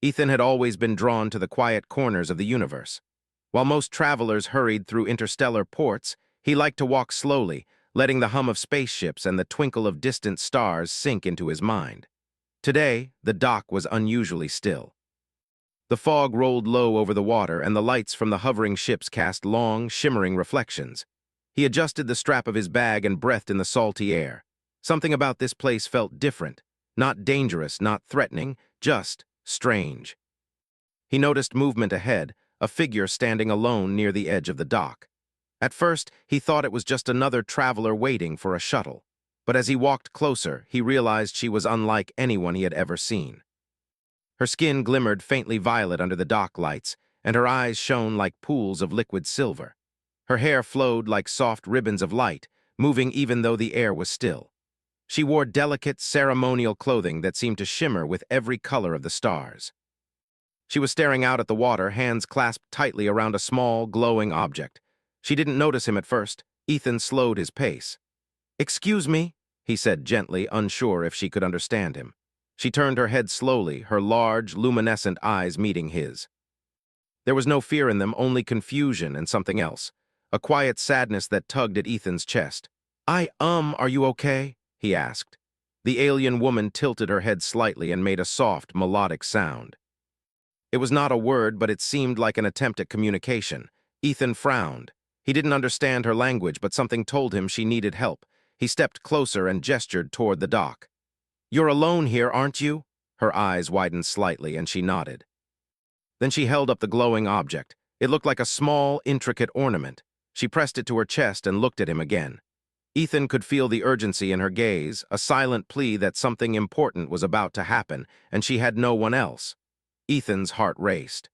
Ethan had always been drawn to the quiet corners of the universe. While most travelers hurried through interstellar ports, he liked to walk slowly, letting the hum of spaceships and the twinkle of distant stars sink into his mind. Today, the dock was unusually still. The fog rolled low over the water, and the lights from the hovering ships cast long, shimmering reflections. He adjusted the strap of his bag and breathed in the salty air. Something about this place felt different. Not dangerous, not threatening, just strange. He noticed movement ahead, a figure standing alone near the edge of the dock. At first, he thought it was just another traveler waiting for a shuttle. But as he walked closer, he realized she was unlike anyone he had ever seen. Her skin glimmered faintly violet under the dock lights, and her eyes shone like pools of liquid silver. Her hair flowed like soft ribbons of light, moving even though the air was still. She wore delicate, ceremonial clothing that seemed to shimmer with every color of the stars. She was staring out at the water, hands clasped tightly around a small, glowing object. She didn't notice him at first. Ethan slowed his pace. "Excuse me," he said gently, unsure if she could understand him. She turned her head slowly, her large, luminescent eyes meeting his. There was no fear in them, only confusion and something else, a quiet sadness that tugged at Ethan's chest. Are you okay?" he asked. The alien woman tilted her head slightly and made a soft, melodic sound. It was not a word, but it seemed like an attempt at communication. Ethan frowned. He didn't understand her language, but something told him she needed help. He stepped closer and gestured toward the dock. "You're alone here, aren't you?" Her eyes widened slightly, and she nodded. Then she held up the glowing object. It looked like a small, intricate ornament. She pressed it to her chest and looked at him again. Ethan could feel the urgency in her gaze, a silent plea that something important was about to happen, and she had no one else. Ethan's heart raced.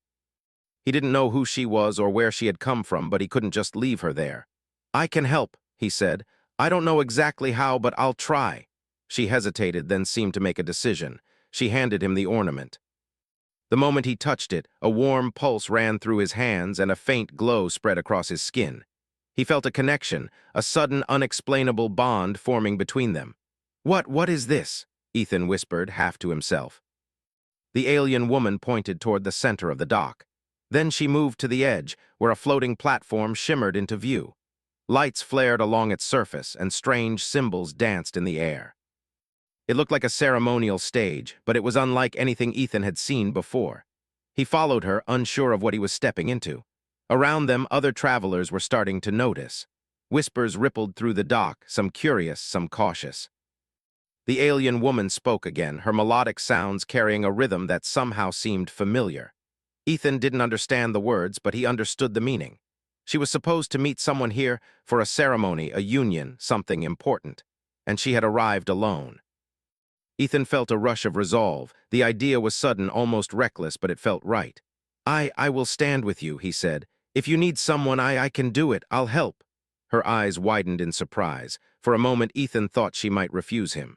He didn't know who she was or where she had come from, but he couldn't just leave her there. "I can help," he said. "I don't know exactly how, but I'll try." She hesitated, then seemed to make a decision. She handed him the ornament. The moment he touched it, a warm pulse ran through his hands and a faint glow spread across his skin. He felt a connection, a sudden, unexplainable bond forming between them. What is this?" Ethan whispered, half to himself. The alien woman pointed toward the center of the dock. Then she moved to the edge, where a floating platform shimmered into view. Lights flared along its surface, and strange symbols danced in the air. It looked like a ceremonial stage, but it was unlike anything Ethan had seen before. He followed her, unsure of what he was stepping into. Around them, other travelers were starting to notice. Whispers rippled through the dock, some curious, some cautious. The alien woman spoke again, her melodic sounds carrying a rhythm that somehow seemed familiar. Ethan didn't understand the words, but he understood the meaning. She was supposed to meet someone here for a ceremony, a union, something important. And she had arrived alone. Ethan felt a rush of resolve. The idea was sudden, almost reckless, but it felt right. I will stand with you," he said. "If you need someone, I can do it. I'll help." Her eyes widened in surprise. For a moment, Ethan thought she might refuse him.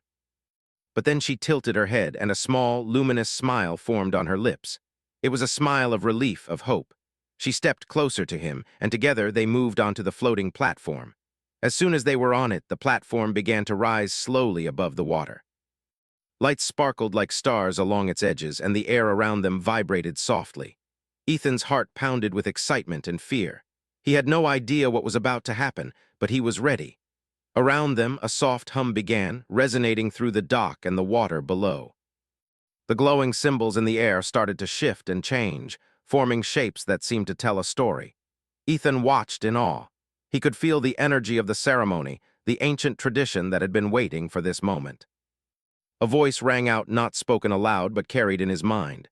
But then she tilted her head, and a small, luminous smile formed on her lips. It was a smile of relief, of hope. She stepped closer to him, and together they moved onto the floating platform. As soon as they were on it, the platform began to rise slowly above the water. Lights sparkled like stars along its edges, and the air around them vibrated softly. Ethan's heart pounded with excitement and fear. He had no idea what was about to happen, but he was ready. Around them, a soft hum began, resonating through the dock and the water below. The glowing symbols in the air started to shift and change, forming shapes that seemed to tell a story. Ethan watched in awe. He could feel the energy of the ceremony, the ancient tradition that had been waiting for this moment. A voice rang out, not spoken aloud, but carried in his mind.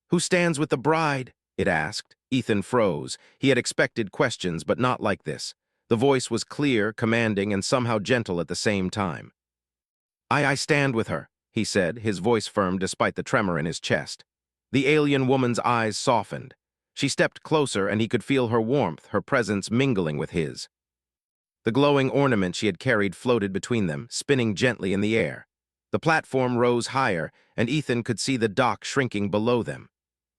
"Who stands with the bride?" it asked. Ethan froze. He had expected questions, but not like this. The voice was clear, commanding, and somehow gentle at the same time. I stand with her," he said, his voice firm despite the tremor in his chest. The alien woman's eyes softened. She stepped closer, and he could feel her warmth, her presence mingling with his. The glowing ornament she had carried floated between them, spinning gently in the air. The platform rose higher, and Ethan could see the dock shrinking below them.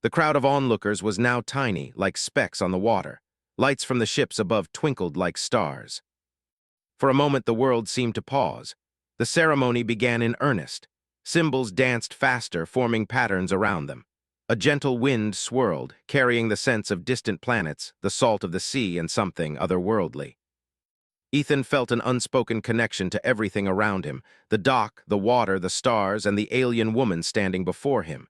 The crowd of onlookers was now tiny, like specks on the water. Lights from the ships above twinkled like stars. For a moment, the world seemed to pause. The ceremony began in earnest. Symbols danced faster, forming patterns around them. A gentle wind swirled, carrying the sense of distant planets, the salt of the sea, and something otherworldly. Ethan felt an unspoken connection to everything around him, the dock, the water, the stars, and the alien woman standing before him.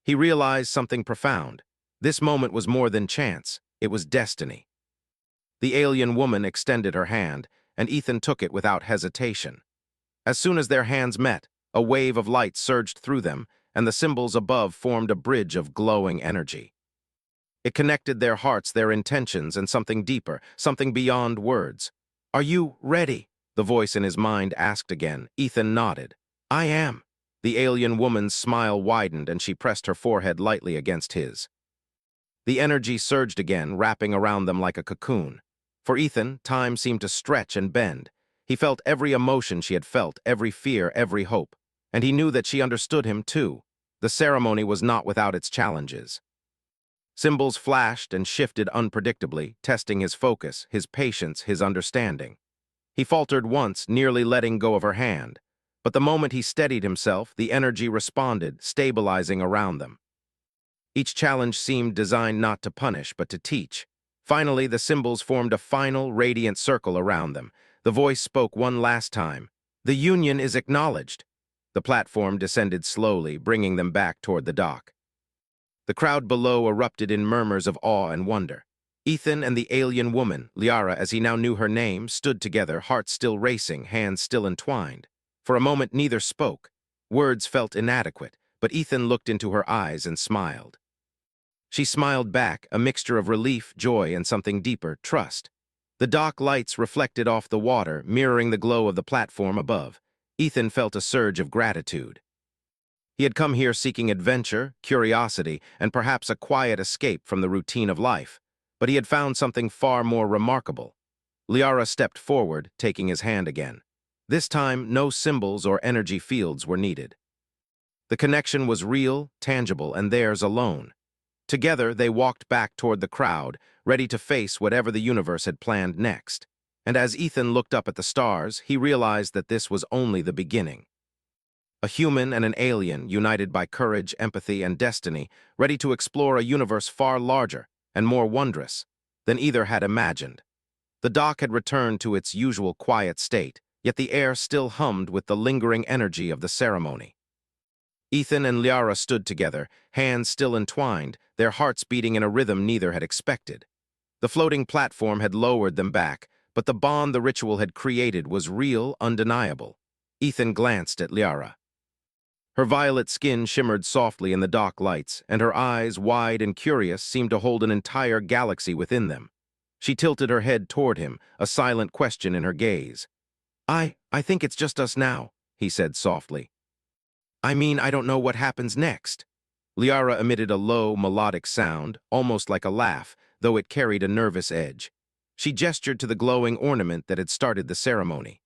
He realized something profound. This moment was more than chance, it was destiny. The alien woman extended her hand, and Ethan took it without hesitation. As soon as their hands met, a wave of light surged through them, and the symbols above formed a bridge of glowing energy. It connected their hearts, their intentions, and something deeper, something beyond words. "Are you ready?" the voice in his mind asked again. Ethan nodded. "I am." The alien woman's smile widened, and she pressed her forehead lightly against his. The energy surged again, wrapping around them like a cocoon. For Ethan, time seemed to stretch and bend. He felt every emotion she had felt, every fear, every hope. And he knew that she understood him, too. The ceremony was not without its challenges. Symbols flashed and shifted unpredictably, testing his focus, his patience, his understanding. He faltered once, nearly letting go of her hand. But the moment he steadied himself, the energy responded, stabilizing around them. Each challenge seemed designed not to punish, but to teach. Finally, the symbols formed a final, radiant circle around them. The voice spoke one last time. "The union is acknowledged." The platform descended slowly, bringing them back toward the dock. The crowd below erupted in murmurs of awe and wonder. Ethan and the alien woman, Liara as he now knew her name, stood together, hearts still racing, hands still entwined. For a moment neither spoke. Words felt inadequate, but Ethan looked into her eyes and smiled. She smiled back, a mixture of relief, joy, and something deeper, trust. The dock lights reflected off the water, mirroring the glow of the platform above. Ethan felt a surge of gratitude. He had come here seeking adventure, curiosity, and perhaps a quiet escape from the routine of life. But he had found something far more remarkable. Liara stepped forward, taking his hand again. This time, no symbols or energy fields were needed. The connection was real, tangible, and theirs alone. Together, they walked back toward the crowd, ready to face whatever the universe had planned next. And as Ethan looked up at the stars, he realized that this was only the beginning. A human and an alien, united by courage, empathy, and destiny, ready to explore a universe far larger and more wondrous than either had imagined. The dock had returned to its usual quiet state, yet the air still hummed with the lingering energy of the ceremony. Ethan and Liara stood together, hands still entwined, their hearts beating in a rhythm neither had expected. The floating platform had lowered them back, but the bond the ritual had created was real, undeniable. Ethan glanced at Liara. Her violet skin shimmered softly in the dock lights, and her eyes, wide and curious, seemed to hold an entire galaxy within them. She tilted her head toward him, a silent question in her gaze. I think it's just us now," he said softly. "I mean, I don't know what happens next." Liara emitted a low, melodic sound, almost like a laugh, though it carried a nervous edge. She gestured to the glowing ornament that had started the ceremony.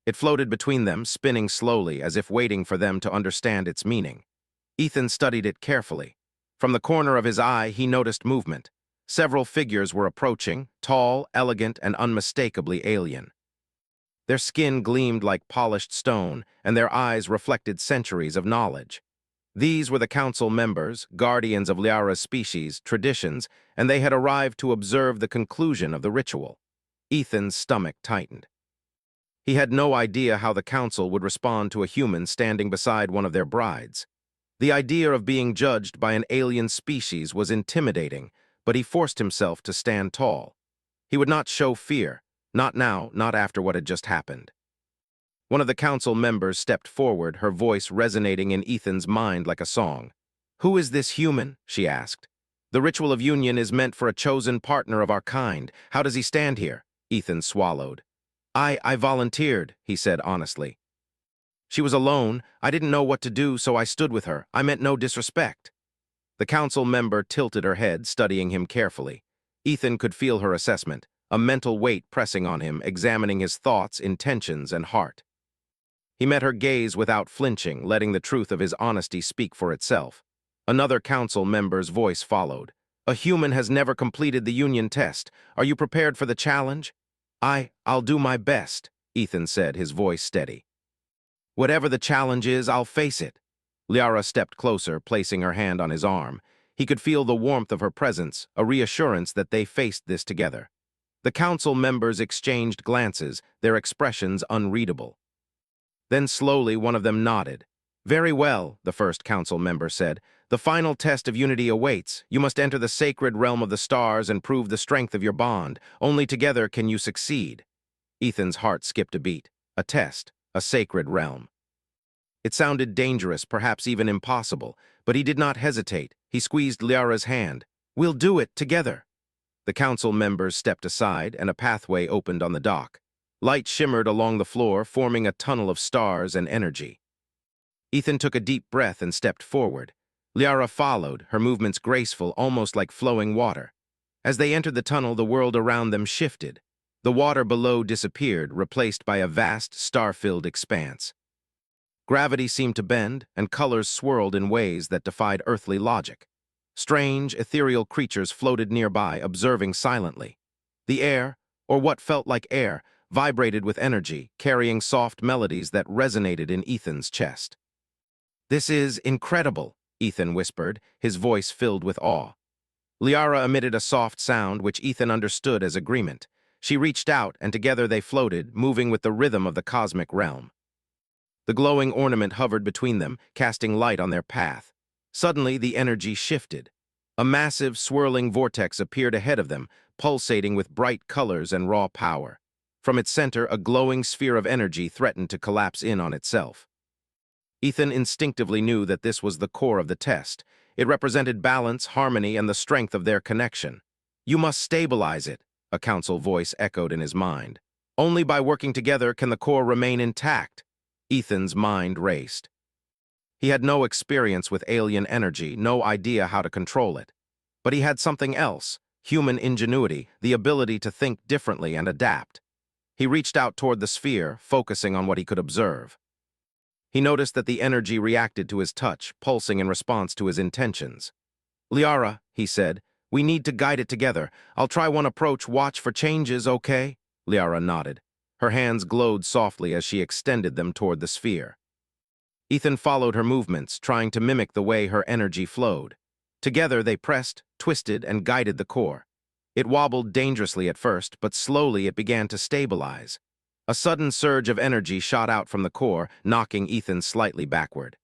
It floated between them, spinning slowly, as if waiting for them to understand its meaning. Ethan studied it carefully. From the corner of his eye, he noticed movement. Several figures were approaching, tall, elegant, and unmistakably alien. Their skin gleamed like polished stone, and their eyes reflected centuries of knowledge. These were the council members, guardians of Liara's species, traditions, and they had arrived to observe the conclusion of the ritual. Ethan's stomach tightened. He had no idea how the council would respond to a human standing beside one of their brides. The idea of being judged by an alien species was intimidating, but he forced himself to stand tall. He would not show fear, not now, not after what had just happened. One of the council members stepped forward, her voice resonating in Ethan's mind like a song. "Who is this human?" she asked. "The ritual of union is meant for a chosen partner of our kind. How does he stand here?" Ethan swallowed. I volunteered," he said honestly. "She was alone. I didn't know what to do, so I stood with her. I meant no disrespect." The council member tilted her head, studying him carefully. Ethan could feel her assessment, a mental weight pressing on him, examining his thoughts, intentions, and heart. He met her gaze without flinching, letting the truth of his honesty speak for itself. Another council member's voice followed. "A human has never completed the union test. Are you prepared for the challenge?" I'll do my best," Ethan said, his voice steady. "Whatever the challenge is, I'll face it." Liara stepped closer, placing her hand on his arm. He could feel the warmth of her presence, a reassurance that they faced this together. The council members exchanged glances, their expressions unreadable. Then slowly one of them nodded. "Very well," the first council member said. "The final test of unity awaits. You must enter the sacred realm of the stars and prove the strength of your bond. Only together can you succeed." Ethan's heart skipped a beat. A test, a sacred realm. It sounded dangerous, perhaps even impossible, but he did not hesitate. He squeezed Liara's hand. "We'll do it together." The council members stepped aside, and a pathway opened on the dock. Light shimmered along the floor, forming a tunnel of stars and energy. Ethan took a deep breath and stepped forward. Liara followed, her movements graceful, almost like flowing water. As they entered the tunnel, the world around them shifted. The water below disappeared, replaced by a vast, star-filled expanse. Gravity seemed to bend, and colors swirled in ways that defied earthly logic. Strange, ethereal creatures floated nearby, observing silently. The air, or what felt like air, vibrated with energy, carrying soft melodies that resonated in Ethan's chest. "This is incredible," Ethan whispered, his voice filled with awe. Liara emitted a soft sound which Ethan understood as agreement. She reached out, and together they floated, moving with the rhythm of the cosmic realm. The glowing ornament hovered between them, casting light on their path. Suddenly, the energy shifted. A massive, swirling vortex appeared ahead of them, pulsating with bright colors and raw power. From its center, a glowing sphere of energy threatened to collapse in on itself. Ethan instinctively knew that this was the core of the test. It represented balance, harmony, and the strength of their connection. "You must stabilize it," a council voice echoed in his mind. "Only by working together can the core remain intact." Ethan's mind raced. He had no experience with alien energy, no idea how to control it. But he had something else, human ingenuity, the ability to think differently and adapt. He reached out toward the sphere, focusing on what he could observe. He noticed that the energy reacted to his touch, pulsing in response to his intentions. "Liara," he said, "we need to guide it together. I'll try one approach, watch for changes, okay?" Liara nodded. Her hands glowed softly as she extended them toward the sphere. Ethan followed her movements, trying to mimic the way her energy flowed. Together they pressed, twisted, and guided the core. It wobbled dangerously at first, but slowly it began to stabilize. A sudden surge of energy shot out from the core, knocking Ethan slightly backward.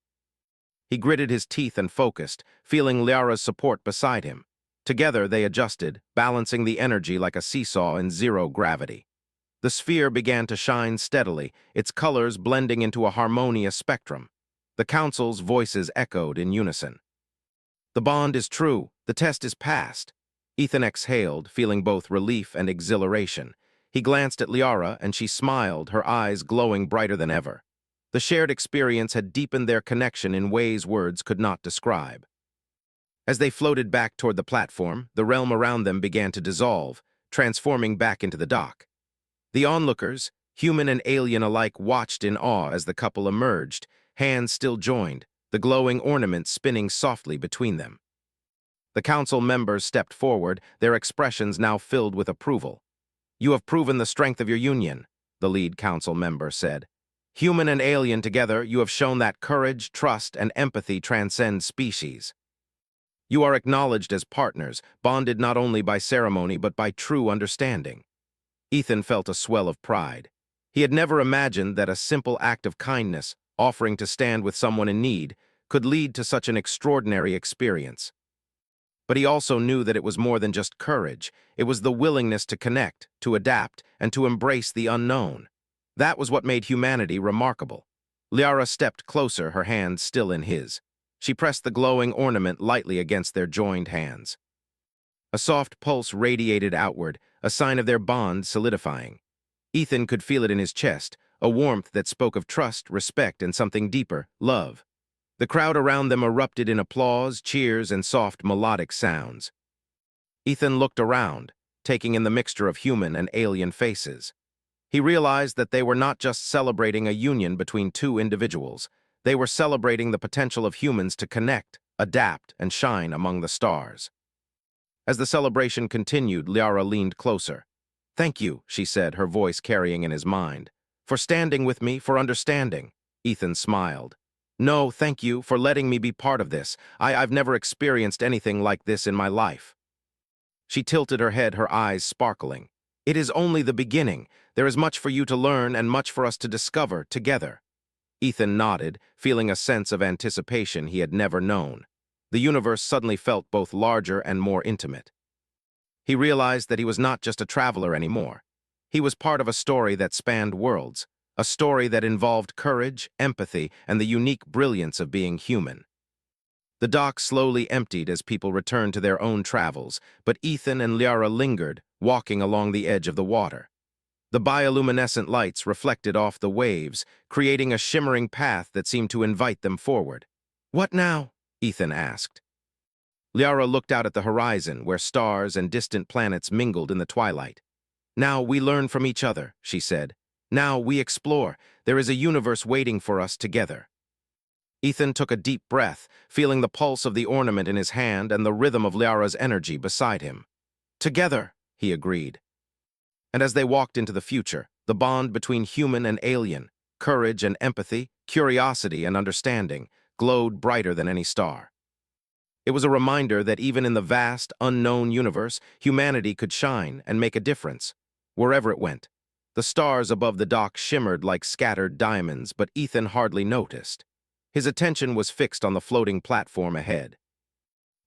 He gritted his teeth and focused, feeling Liara's support beside him. Together they adjusted, balancing the energy like a seesaw in zero gravity. The sphere began to shine steadily, its colors blending into a harmonious spectrum. The council's voices echoed in unison. "The bond is true. The test is passed." Ethan exhaled, feeling both relief and exhilaration. He glanced at Liara, and she smiled, her eyes glowing brighter than ever. The shared experience had deepened their connection in ways words could not describe. As they floated back toward the platform, the realm around them began to dissolve, transforming back into the dock. The onlookers, human and alien alike, watched in awe as the couple emerged, hands still joined, the glowing ornament spinning softly between them. The council members stepped forward, their expressions now filled with approval. "You have proven the strength of your union," the lead council member said. "Human and alien together, you have shown that courage, trust, and empathy transcend species. You are acknowledged as partners, bonded not only by ceremony but by true understanding." Ethan felt a swell of pride. He had never imagined that a simple act of kindness, offering to stand with someone in need, could lead to such an extraordinary experience. But he also knew that it was more than just courage. It was the willingness to connect, to adapt, and to embrace the unknown. That was what made humanity remarkable. Liara stepped closer, her hand still in his. She pressed the glowing ornament lightly against their joined hands. A soft pulse radiated outward, a sign of their bond solidifying. Ethan could feel it in his chest, a warmth that spoke of trust, respect, and something deeper, love. The crowd around them erupted in applause, cheers, and soft melodic sounds. Ethan looked around, taking in the mixture of human and alien faces. He realized that they were not just celebrating a union between two individuals. They were celebrating the potential of humans to connect, adapt, and shine among the stars. As the celebration continued, Liara leaned closer. "Thank you," she said, her voice carrying in his mind. "For standing with me, for understanding." Ethan smiled. No, thank you for letting me be part of this. I've never experienced anything like this in my life. She tilted her head, her eyes sparkling. It is only the beginning. There is much for you to learn and much for us to discover together. Ethan nodded, feeling a sense of anticipation he had never known. The universe suddenly felt both larger and more intimate. He realized that he was not just a traveler anymore. He was part of a story that spanned worlds, a story that involved courage, empathy, and the unique brilliance of being human. The dock slowly emptied as people returned to their own travels, but Ethan and Liara lingered, walking along the edge of the water. The bioluminescent lights reflected off the waves, creating a shimmering path that seemed to invite them forward. "What now?" Ethan asked. Liara looked out at the horizon, where stars and distant planets mingled in the twilight. "Now we learn from each other," she said. "Now we explore. There is a universe waiting for us together." Ethan took a deep breath, feeling the pulse of the ornament in his hand and the rhythm of Liara's energy beside him. "Together," he agreed. And as they walked into the future, the bond between human and alien, courage and empathy, curiosity and understanding, glowed brighter than any star. It was a reminder that even in the vast, unknown universe, humanity could shine and make a difference, wherever it went. The stars above the dock shimmered like scattered diamonds, but Ethan hardly noticed. His attention was fixed on the floating platform ahead.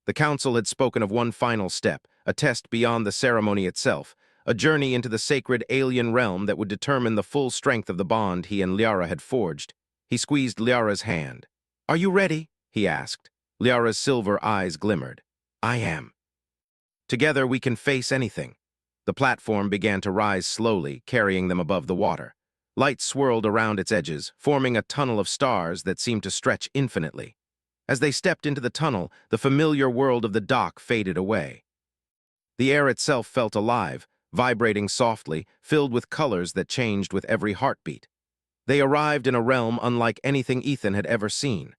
The council had spoken of one final step, a test beyond the ceremony itself, a journey into the sacred alien realm that would determine the full strength of the bond he and Liara had forged. He squeezed Liara's hand. "Are you ready?" he asked. Liara's silver eyes glimmered. "I am." "Together we can face anything." The platform began to rise slowly, carrying them above the water. Light swirled around its edges, forming a tunnel of stars that seemed to stretch infinitely. As they stepped into the tunnel, the familiar world of the dock faded away. The air itself felt alive, vibrating softly, filled with colors that changed with every heartbeat. They arrived in a realm unlike anything Ethan had ever seen.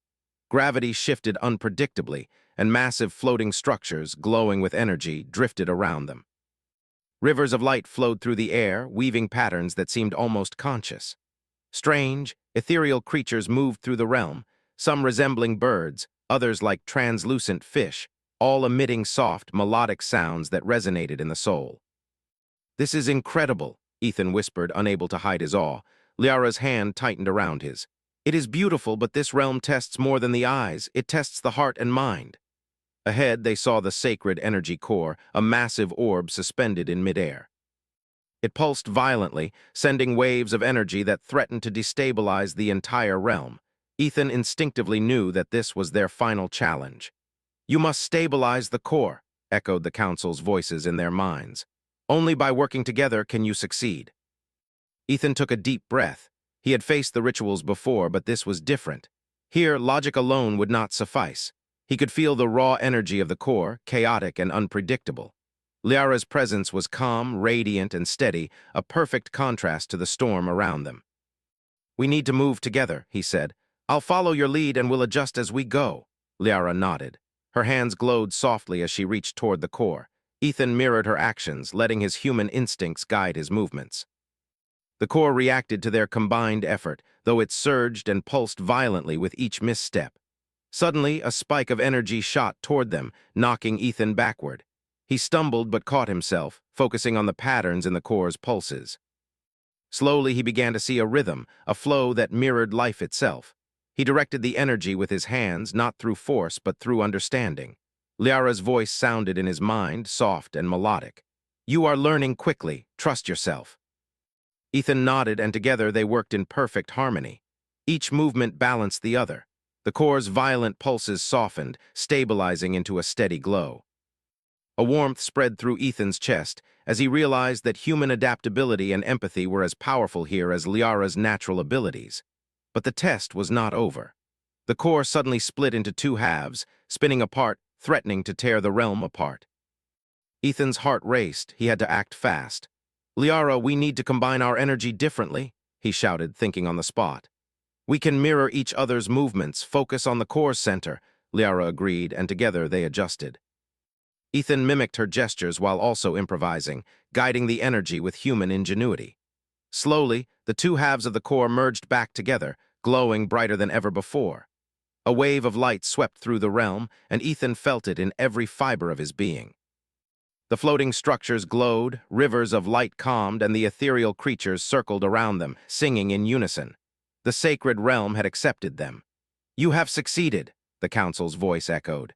Gravity shifted unpredictably, and massive floating structures, glowing with energy, drifted around them. Rivers of light flowed through the air, weaving patterns that seemed almost conscious. Strange, ethereal creatures moved through the realm, some resembling birds, others like translucent fish, all emitting soft, melodic sounds that resonated in the soul. "This is incredible," Ethan whispered, unable to hide his awe. Liara's hand tightened around his. "It is beautiful, but this realm tests more than the eyes. It tests the heart and mind." Ahead, they saw the sacred energy core, a massive orb suspended in midair. It pulsed violently, sending waves of energy that threatened to destabilize the entire realm. Ethan instinctively knew that this was their final challenge. "You must stabilize the core," echoed the council's voices in their minds. "Only by working together can you succeed." Ethan took a deep breath. He had faced the rituals before, but this was different. Here, logic alone would not suffice. He could feel the raw energy of the core, chaotic and unpredictable. Liara's presence was calm, radiant, and steady, a perfect contrast to the storm around them. "We need to move together," he said. "I'll follow your lead and we'll adjust as we go." Liara nodded. Her hands glowed softly as she reached toward the core. Ethan mirrored her actions, letting his human instincts guide his movements. The core reacted to their combined effort, though it surged and pulsed violently with each misstep. Suddenly, a spike of energy shot toward them, knocking Ethan backward. He stumbled but caught himself, focusing on the patterns in the core's pulses. Slowly, he began to see a rhythm, a flow that mirrored life itself. He directed the energy with his hands, not through force, but through understanding. Liara's voice sounded in his mind, soft and melodic. "You are learning quickly. Trust yourself." Ethan nodded, and together they worked in perfect harmony. Each movement balanced the other. The core's violent pulses softened, stabilizing into a steady glow. A warmth spread through Ethan's chest as he realized that human adaptability and empathy were as powerful here as Liara's natural abilities. But the test was not over. The core suddenly split into two halves, spinning apart, threatening to tear the realm apart. Ethan's heart raced. He had to act fast. "Liara, we need to combine our energy differently," he shouted, thinking on the spot. "We can mirror each other's movements, focus on the core center," Liara agreed, and together they adjusted. Ethan mimicked her gestures while also improvising, guiding the energy with human ingenuity. Slowly, the two halves of the core merged back together, glowing brighter than ever before. A wave of light swept through the realm, and Ethan felt it in every fiber of his being. The floating structures glowed, rivers of light calmed, and the ethereal creatures circled around them, singing in unison. The sacred realm had accepted them. "You have succeeded," the council's voice echoed.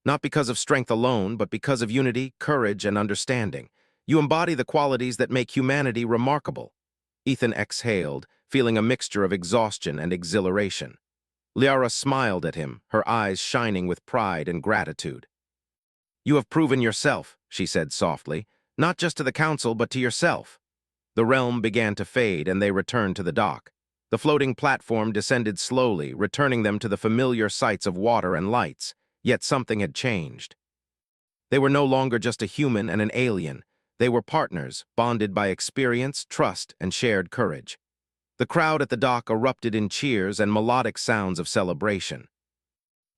"Not because of strength alone, but because of unity, courage, and understanding. You embody the qualities that make humanity remarkable." Ethan exhaled, feeling a mixture of exhaustion and exhilaration. Liara smiled at him, her eyes shining with pride and gratitude. "You have proven yourself," she said softly, "not just to the council, but to yourself." The realm began to fade, and they returned to the dock. The floating platform descended slowly, returning them to the familiar sights of water and lights, yet something had changed. They were no longer just a human and an alien. They were partners, bonded by experience, trust, and shared courage. The crowd at the dock erupted in cheers and melodic sounds of celebration.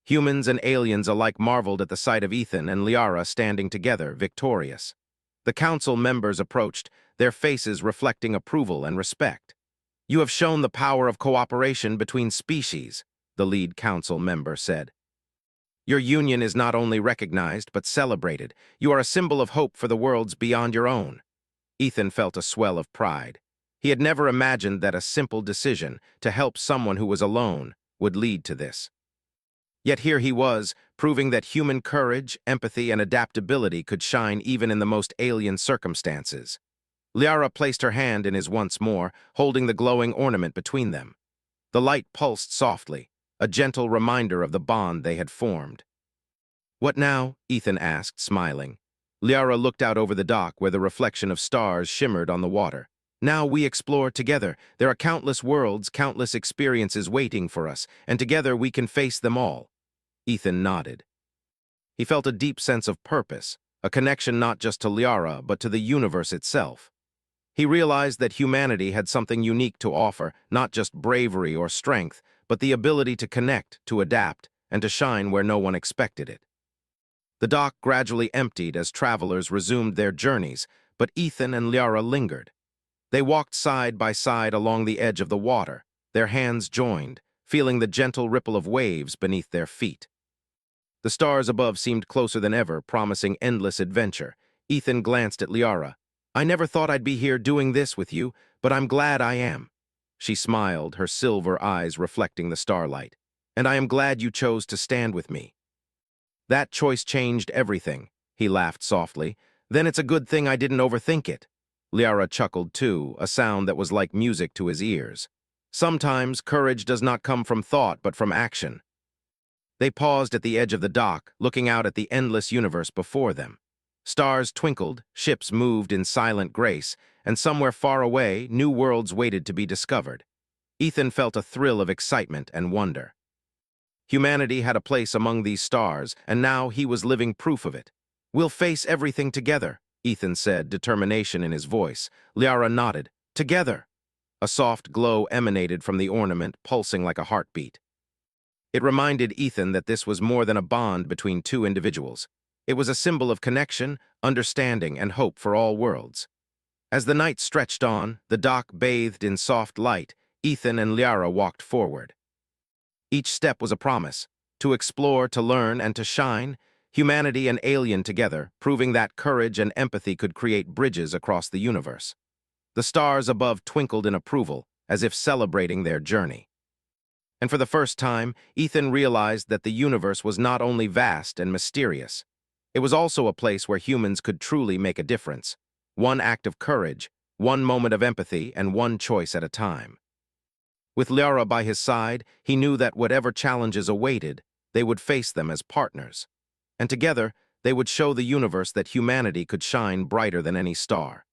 Humans and aliens alike marveled at the sight of Ethan and Liara standing together, victorious. The council members approached, their faces reflecting approval and respect. "You have shown the power of cooperation between species," the lead council member said. "Your union is not only recognized, but celebrated. You are a symbol of hope for the worlds beyond your own." Ethan felt a swell of pride. He had never imagined that a simple decision to help someone who was alone would lead to this. Yet here he was, proving that human courage, empathy, and adaptability could shine even in the most alien circumstances. Liara placed her hand in his once more, holding the glowing ornament between them. The light pulsed softly, a gentle reminder of the bond they had formed. "What now?" Ethan asked, smiling. Liara looked out over the dock where the reflection of stars shimmered on the water. "Now we explore together. There are countless worlds, countless experiences waiting for us, and together we can face them all." Ethan nodded. He felt a deep sense of purpose, a connection not just to Liara, but to the universe itself. He realized that humanity had something unique to offer, not just bravery or strength, but the ability to connect, to adapt, and to shine where no one expected it. The dock gradually emptied as travelers resumed their journeys, but Ethan and Liara lingered. They walked side by side along the edge of the water, their hands joined, feeling the gentle ripple of waves beneath their feet. The stars above seemed closer than ever, promising endless adventure. Ethan glanced at Liara. "I never thought I'd be here doing this with you, but I'm glad I am." She smiled, her silver eyes reflecting the starlight. "And I am glad you chose to stand with me." "That choice changed everything," he laughed softly. "Then it's a good thing I didn't overthink it." Liara chuckled too, a sound that was like music to his ears. "Sometimes courage does not come from thought, but from action." They paused at the edge of the dock, looking out at the endless universe before them. Stars twinkled, ships moved in silent grace, and somewhere far away, new worlds waited to be discovered. Ethan felt a thrill of excitement and wonder. Humanity had a place among these stars, and now he was living proof of it. "We'll face everything together," Ethan said, determination in his voice. Liara nodded. "Together." A soft glow emanated from the ornament, pulsing like a heartbeat. It reminded Ethan that this was more than a bond between two individuals. It was a symbol of connection, understanding, and hope for all worlds. As the night stretched on, the dock bathed in soft light, Ethan and Liara walked forward. Each step was a promise, to explore, to learn, and to shine, humanity and alien together, proving that courage and empathy could create bridges across the universe. The stars above twinkled in approval, as if celebrating their journey. And for the first time, Ethan realized that the universe was not only vast and mysterious. It was also a place where humans could truly make a difference. One act of courage, one moment of empathy, and one choice at a time. With Liara by his side, he knew that whatever challenges awaited, they would face them as partners. And together, they would show the universe that humanity could shine brighter than any star.